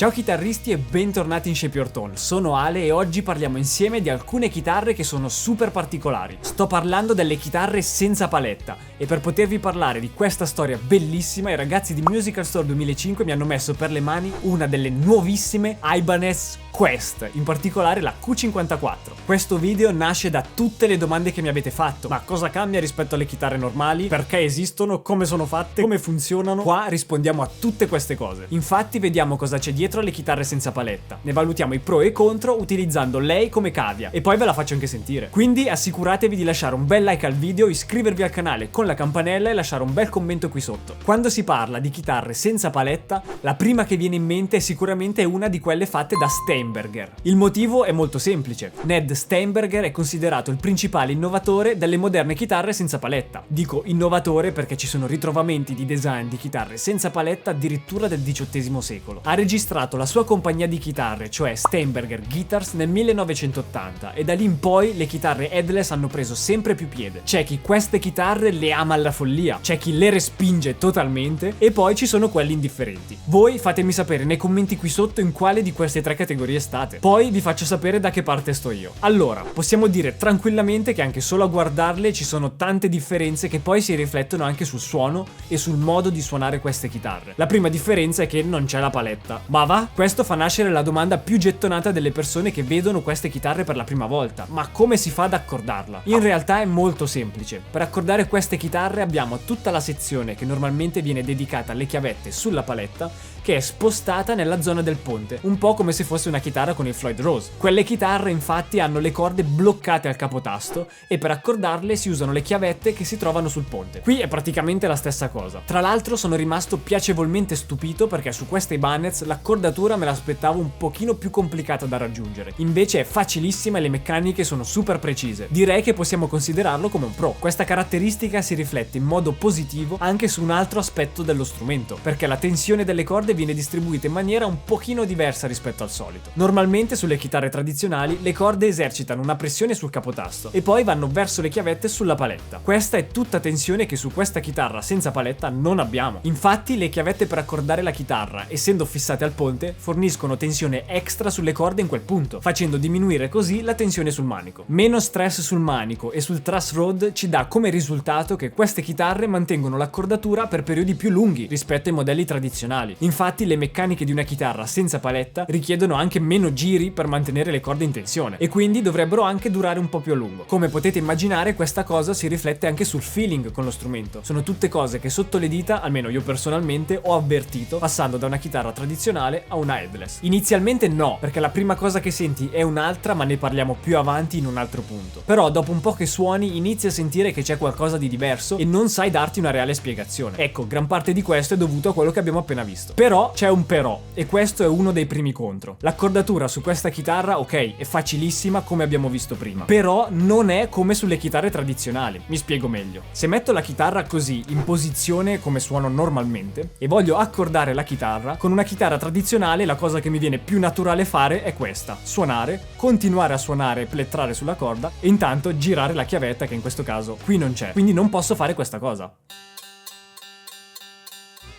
Ciao chitarristi e bentornati in Shape Your Tone, sono Ale e oggi parliamo insieme di alcune chitarre che sono super particolari. Sto parlando delle chitarre senza paletta e per potervi parlare di questa storia bellissima i ragazzi di Musical Store 2005 mi hanno messo per le mani una delle nuovissime Ibanez Quest, in particolare la Q54. Questo video nasce da tutte le domande che mi avete fatto. Ma cosa cambia rispetto alle chitarre normali? Perché esistono? Come sono fatte? Come funzionano? Qua rispondiamo a tutte queste cose. Infatti vediamo cosa c'è dietro alle chitarre senza paletta. Ne valutiamo i pro e i contro utilizzando lei come cavia e poi ve la faccio anche sentire. Quindi assicuratevi di lasciare un bel like al video, iscrivervi al canale con la campanella e lasciare un bel commento qui sotto. Quando si parla di chitarre senza paletta, la prima che viene in mente è sicuramente una di quelle fatte da Steinberger. Il motivo è molto semplice. Ned Steinberger è considerato il principale innovatore delle moderne chitarre senza paletta. Dico innovatore perché ci sono ritrovamenti di design di chitarre senza paletta addirittura del XVIII secolo. Ha registrato la sua compagnia di chitarre, cioè Steinberger Guitars, nel 1980 e da lì in poi le chitarre headless hanno preso sempre più piede. C'è chi queste chitarre le ama alla follia, c'è chi le respinge totalmente e poi ci sono quelli indifferenti. Voi fatemi sapere nei commenti qui sotto in quale di queste tre categorie state. Poi vi faccio sapere da che parte sto io. Allora, possiamo dire tranquillamente che anche solo a guardarle ci sono tante differenze che poi si riflettono anche sul suono e sul modo di suonare queste chitarre. La prima differenza è che non c'è la paletta. Ma va? Questo fa nascere la domanda più gettonata delle persone che vedono queste chitarre per la prima volta. Ma come si fa ad accordarla? In realtà è molto semplice. Per accordare queste chitarre abbiamo tutta la sezione che normalmente viene dedicata alle chiavette sulla paletta, che è spostata nella zona del ponte, un po' come se fosse una chitarra con il Floyd Rose. Quelle chitarre infatti hanno le corde bloccate al capotasto e per accordarle si usano le chiavette che si trovano sul ponte. Qui è praticamente la stessa cosa. Tra l'altro sono rimasto piacevolmente stupito perché su queste Ibanez l'accordatura me l'aspettavo un pochino più complicata da raggiungere. Invece è facilissima e le meccaniche sono super precise. Direi che possiamo considerarlo come un pro. Questa caratteristica si riflette in modo positivo anche su un altro aspetto dello strumento, perché la tensione delle corde viene distribuita in maniera un pochino diversa rispetto al solito. Normalmente sulle chitarre tradizionali le corde esercitano una pressione sul capotasto e poi vanno verso le chiavette sulla paletta. Questa è tutta tensione che su questa chitarra senza paletta non abbiamo. Infatti le chiavette per accordare la chitarra, essendo fissate al ponte, forniscono tensione extra sulle corde in quel punto, facendo diminuire così la tensione sul manico. Meno stress sul manico e sul truss rod ci dà come risultato che queste chitarre mantengono l'accordatura per periodi più lunghi rispetto ai modelli tradizionali. Infatti le meccaniche di una chitarra senza paletta richiedono anche meno giri per mantenere le corde in tensione e quindi dovrebbero anche durare un po' più a lungo. Come potete immaginare questa cosa si riflette anche sul feeling con lo strumento. Sono tutte cose che sotto le dita, almeno io personalmente, ho avvertito passando da una chitarra tradizionale a una headless. Inizialmente no, perché la prima cosa che senti è un'altra, ma ne parliamo più avanti in un altro punto. Però dopo un po' che suoni inizi a sentire che c'è qualcosa di diverso e non sai darti una reale spiegazione. Ecco, gran parte di questo è dovuto a quello che abbiamo appena visto. Però c'è un però, e questo è uno dei primi contro. L'accordatura su questa chitarra, ok, è facilissima come abbiamo visto prima, però non è come sulle chitarre tradizionali. Mi spiego meglio. Se metto la chitarra così, in posizione come suono normalmente, e voglio accordare la chitarra, con una chitarra tradizionale la cosa che mi viene più naturale fare è questa: suonare, continuare a suonare e plettrare sulla corda, e intanto girare la chiavetta che in questo caso qui non c'è. Quindi non posso fare questa cosa.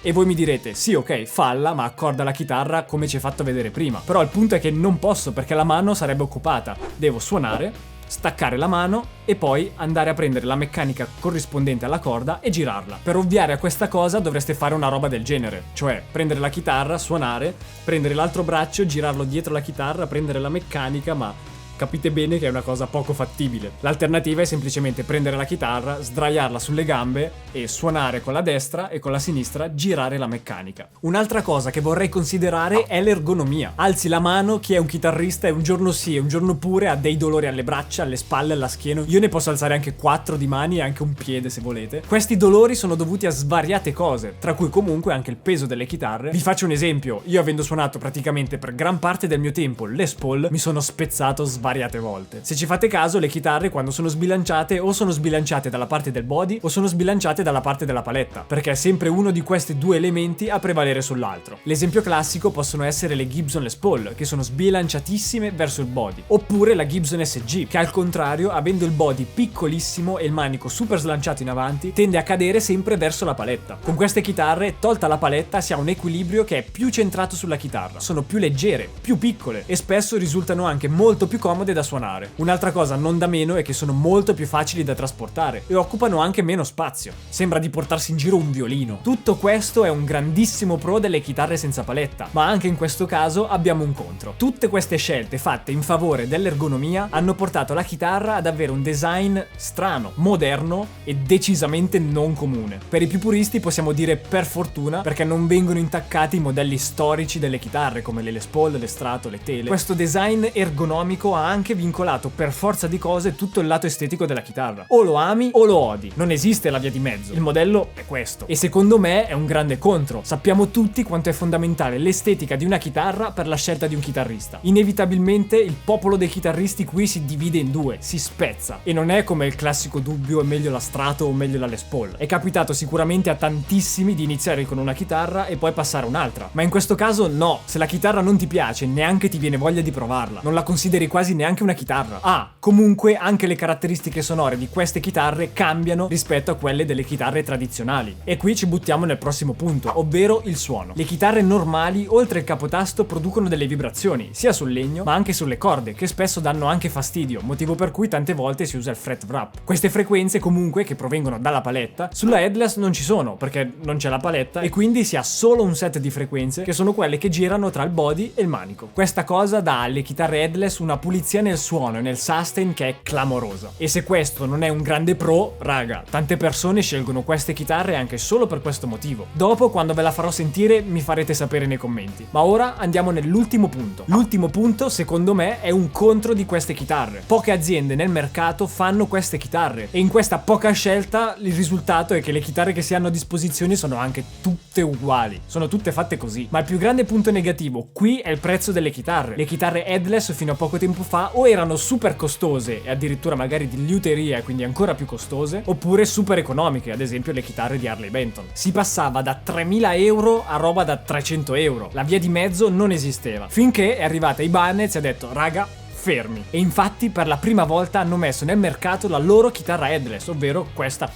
E voi mi direte, sì ok, falla, ma accorda la chitarra come ci hai fatto vedere prima. Però il punto è che non posso perché la mano sarebbe occupata. Devo suonare, staccare la mano e poi andare a prendere la meccanica corrispondente alla corda e girarla. Per ovviare a questa cosa dovreste fare una roba del genere, cioè prendere la chitarra, suonare, prendere l'altro braccio, girarlo dietro la chitarra, prendere la meccanica, ma capite bene che è una cosa poco fattibile. L'alternativa è semplicemente prendere la chitarra, sdraiarla sulle gambe e suonare con la destra e con la sinistra girare la meccanica. Un'altra cosa che vorrei considerare è l'ergonomia. Alzi la mano chi è un chitarrista e un giorno sì e un giorno pure ha dei dolori alle braccia, alle spalle, alla schiena. Io ne posso alzare anche 4 di mani e anche un piede se volete. Questi dolori sono dovuti a svariate cose, tra cui comunque anche il peso delle chitarre. Vi faccio un esempio: io avendo suonato praticamente per gran parte del mio tempo Les Paul, mi sono spezzato svariate volte. Se ci fate caso, le chitarre quando sono sbilanciate o sono sbilanciate dalla parte del body o sono sbilanciate dalla parte della paletta, perché è sempre uno di questi due elementi a prevalere sull'altro. L'esempio classico possono essere le Gibson Les Paul, che sono sbilanciatissime verso il body, oppure la Gibson SG, che al contrario, avendo il body piccolissimo e il manico super slanciato in avanti, tende a cadere sempre verso la paletta. Con queste chitarre, tolta la paletta, si ha un equilibrio che è più centrato sulla chitarra. Sono più leggere, più piccole e spesso risultano anche molto più comode da suonare. Un'altra cosa non da meno è che sono molto più facili da trasportare e occupano anche meno spazio. Sembra di portarsi in giro un violino. Tutto questo è un grandissimo pro delle chitarre senza paletta, ma anche in questo caso abbiamo un contro. Tutte queste scelte fatte in favore dell'ergonomia hanno portato la chitarra ad avere un design strano, moderno e decisamente non comune. Per i più puristi possiamo dire per fortuna, perché non vengono intaccati i modelli storici delle chitarre come le Les Paul, le Strato, le Tele. Questo design ergonomico ha anche vincolato per forza di cose tutto il lato estetico della chitarra. O lo ami o lo odi. Non esiste la via di mezzo. Il modello è questo. E secondo me è un grande contro. Sappiamo tutti quanto è fondamentale l'estetica di una chitarra per la scelta di un chitarrista. Inevitabilmente il popolo dei chitarristi qui si divide in due, si spezza. E non è come il classico dubbio è meglio la Strato o meglio la Les Paul. È capitato sicuramente a tantissimi di iniziare con una chitarra e poi passare a un'altra. Ma in questo caso no. Se la chitarra non ti piace, neanche ti viene voglia di provarla. Non la consideri quasi neanche una chitarra. Comunque anche le caratteristiche sonore di queste chitarre cambiano rispetto a quelle delle chitarre tradizionali. E qui ci buttiamo nel prossimo punto, ovvero il suono. Le chitarre normali, oltre il capotasto, producono delle vibrazioni, sia sul legno ma anche sulle corde, che spesso danno anche fastidio, motivo per cui tante volte si usa il fret wrap. Queste frequenze comunque, che provengono dalla paletta, sulla headless non ci sono, perché non c'è la paletta e quindi si ha solo un set di frequenze che sono quelle che girano tra il body e il manico. Questa cosa dà alle chitarre headless una pulizia nel suono e nel sustain che è clamorosa. E se questo non è un grande pro, raga, tante persone scelgono queste chitarre anche solo per questo motivo. Dopo, quando ve la farò sentire, mi farete sapere nei commenti. Ma ora andiamo nell'ultimo punto. L'ultimo punto, secondo me, è un contro di queste chitarre. Poche aziende nel mercato fanno queste chitarre e in questa poca scelta il risultato è che le chitarre che si hanno a disposizione sono anche tutte uguali. Sono tutte fatte così. Ma il più grande punto negativo qui è il prezzo delle chitarre. Le chitarre headless fino a poco tempo fa o erano super costose e addirittura magari di liuteria e quindi ancora più costose, oppure super economiche, ad esempio le chitarre di Harley Benton. Si passava da 3.000 euro a roba da 300 euro. La via di mezzo non esisteva. Finché è arrivata Ibanez e ha detto raga, fermi. E infatti per la prima volta hanno messo nel mercato la loro chitarra headless, ovvero questa.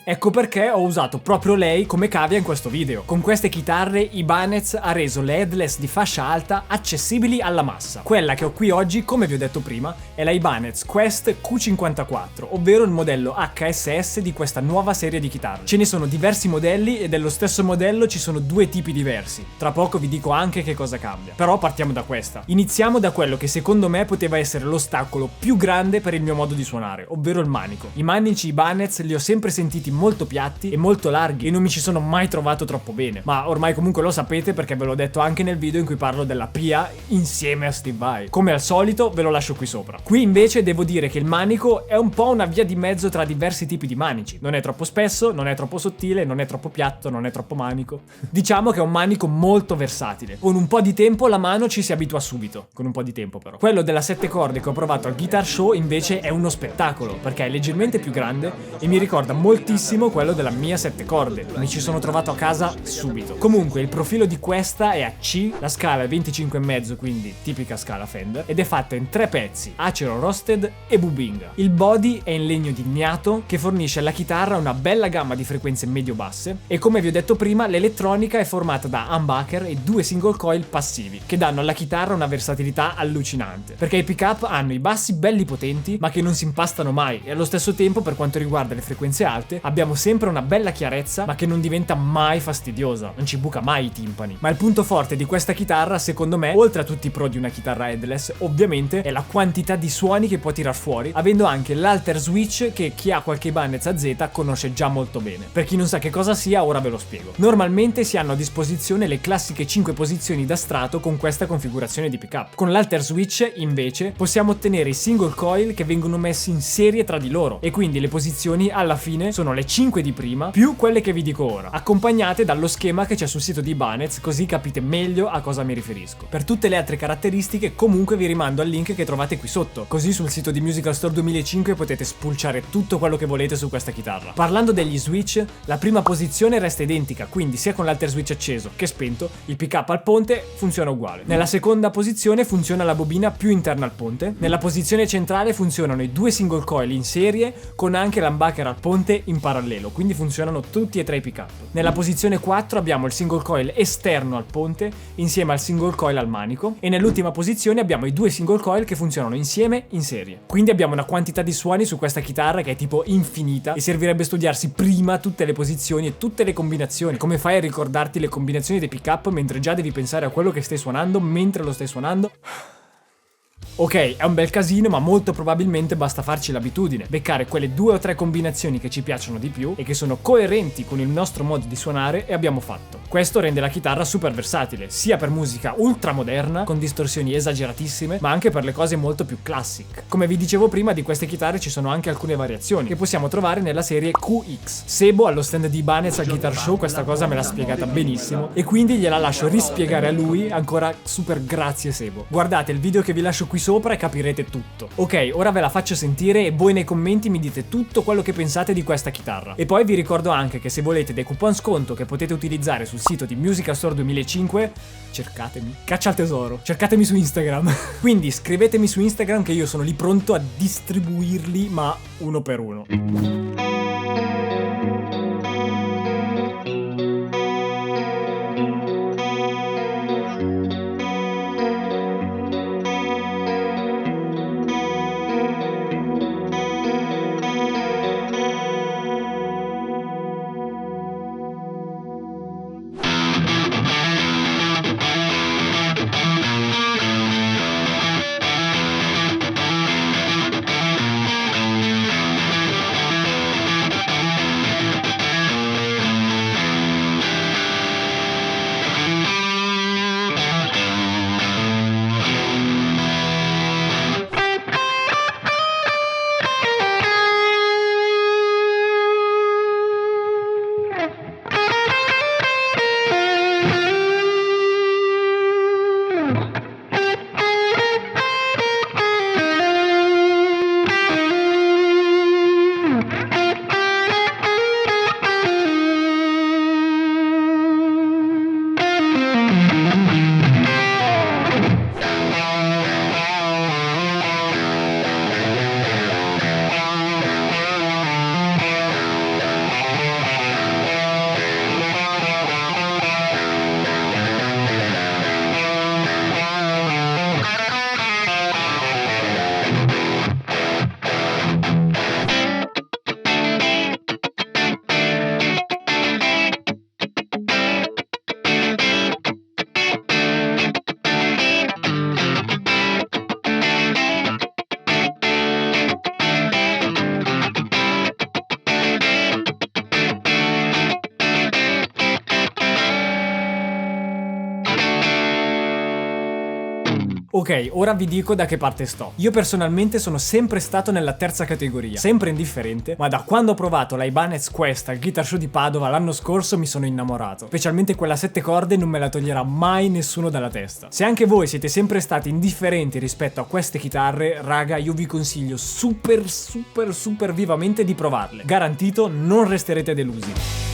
Ecco perché ho usato proprio lei come cavia in questo video. Con queste chitarre Ibanez ha reso le headless di fascia alta accessibili alla massa. Quella che ho qui oggi, come vi ho detto prima, è la Ibanez Quest Q54, ovvero il modello HSS di questa nuova serie di chitarre. Ce ne sono diversi modelli e dello stesso modello ci sono due tipi diversi. Tra poco vi dico anche che cosa cambia. Però partiamo da questa. Iniziamo da quello che secondo me poteva essere l'ostacolo più grande per il mio modo di suonare, ovvero il manico. I manici Ibanez li ho sempre sentiti molto piatti e molto larghi e non mi ci sono mai trovato troppo bene, ma ormai comunque lo sapete perché ve l'ho detto anche nel video in cui parlo della PIA insieme a Steve Vai. Come al solito ve lo lascio qui sopra. Qui invece devo dire che il manico è un po' una via di mezzo tra diversi tipi di manici. Non è troppo spesso, non è troppo sottile, non è troppo piatto, non è troppo manico. Diciamo che è un manico molto versatile. Con un po' di tempo la mano ci si abitua subito, con un po' di tempo però. Quello della 7 corde che ho provato al Guitar Show invece è uno spettacolo perché è leggermente più grande e mi ricorda moltissimo quello della mia 7 corde. Mi ci sono trovato a casa subito. Comunque il profilo di questa è a C, la scala è 25,5, quindi tipica scala Fender, ed è fatta in 3 pezzi, acero roasted e bubinga. Il body è in legno dignato che fornisce alla chitarra una bella gamma di frequenze medio-basse e come vi ho detto prima l'elettronica è formata da humbucker e 2 single coil passivi che danno alla chitarra una versatilità allucinante perché i pick-up hanno i bassi belli potenti ma che non si impastano mai e allo stesso tempo per quanto riguarda le frequenze alte abbiamo sempre una bella chiarezza ma che non diventa mai fastidiosa, non ci buca mai i timpani. Ma il punto forte di questa chitarra secondo me, oltre a tutti i pro di una chitarra headless, ovviamente è la quantità di suoni che può tirar fuori, avendo anche l'alter switch che chi ha qualche Ibanez AZ conosce già molto bene. Per chi non sa che cosa sia, ora ve lo spiego. Normalmente si hanno a disposizione le classiche 5 posizioni da strato con questa configurazione di pickup. Con l'alter switch invece possiamo ottenere i single coil che vengono messi in serie tra di loro e quindi le posizioni posizioni alla fine sono le 5 di prima più quelle che vi dico ora, accompagnate dallo schema che c'è sul sito di Ibanez, così capite meglio a cosa mi riferisco. Per tutte le altre caratteristiche comunque vi rimando al link che trovate qui sotto, così sul sito di Musical Store 2005 potete spulciare tutto quello che volete su questa chitarra. Parlando degli switch, la prima posizione resta identica, quindi sia con l'alter switch acceso che spento, il pick up al ponte funziona uguale. Nella seconda posizione funziona la bobina più interna al ponte, nella posizione centrale funzionano i due single coil in serie con anche l'humbucker al ponte in parallelo, quindi funzionano tutti e tre i pick up. Nella posizione 4 abbiamo il single coil esterno al ponte insieme al single coil al manico, e nell'ultima posizione abbiamo i due single coil che funzionano insieme in serie. Quindi abbiamo una quantità di suoni su questa chitarra che è tipo infinita e servirebbe studiarsi prima tutte le posizioni e tutte le combinazioni. Come fai a ricordarti le combinazioni dei pick up mentre già devi pensare a quello che stai suonando mentre lo stai suonando? Ok, è un bel casino, ma molto probabilmente basta farci l'abitudine, beccare quelle 2 o 3 combinazioni che ci piacciono di più e che sono coerenti con il nostro modo di suonare e abbiamo fatto. Questo rende la chitarra super versatile, sia per musica ultra moderna, con distorsioni esageratissime, ma anche per le cose molto più classic. Come vi dicevo prima, di queste chitarre ci sono anche alcune variazioni che possiamo trovare nella serie QX. Sebo allo stand di Ibanez al Guitar Show questa cosa me l'ha spiegata benissimo e quindi gliela lascio rispiegare a lui. Ancora super grazie Sebo. Guardate il video che vi lascio qui sopra e capirete tutto. Ok, ora ve la faccio sentire e voi nei commenti mi dite tutto quello che pensate di questa chitarra. E poi vi ricordo anche che se volete dei coupon sconto che potete utilizzare sul sito di Musical Store 2005, cercatemi, caccia al tesoro, cercatemi su Instagram. Quindi scrivetemi su Instagram che io sono lì pronto a distribuirli, ma uno per uno. Ok, ora vi dico da che parte sto. Io personalmente sono sempre stato nella terza categoria, sempre indifferente, ma da quando ho provato la Ibanez Quest al Guitar Show di Padova l'anno scorso mi sono innamorato. Specialmente quella 7 corde non me la toglierà mai nessuno dalla testa. Se anche voi siete sempre stati indifferenti rispetto a queste chitarre, raga, io vi consiglio super vivamente di provarle. Garantito, non resterete delusi.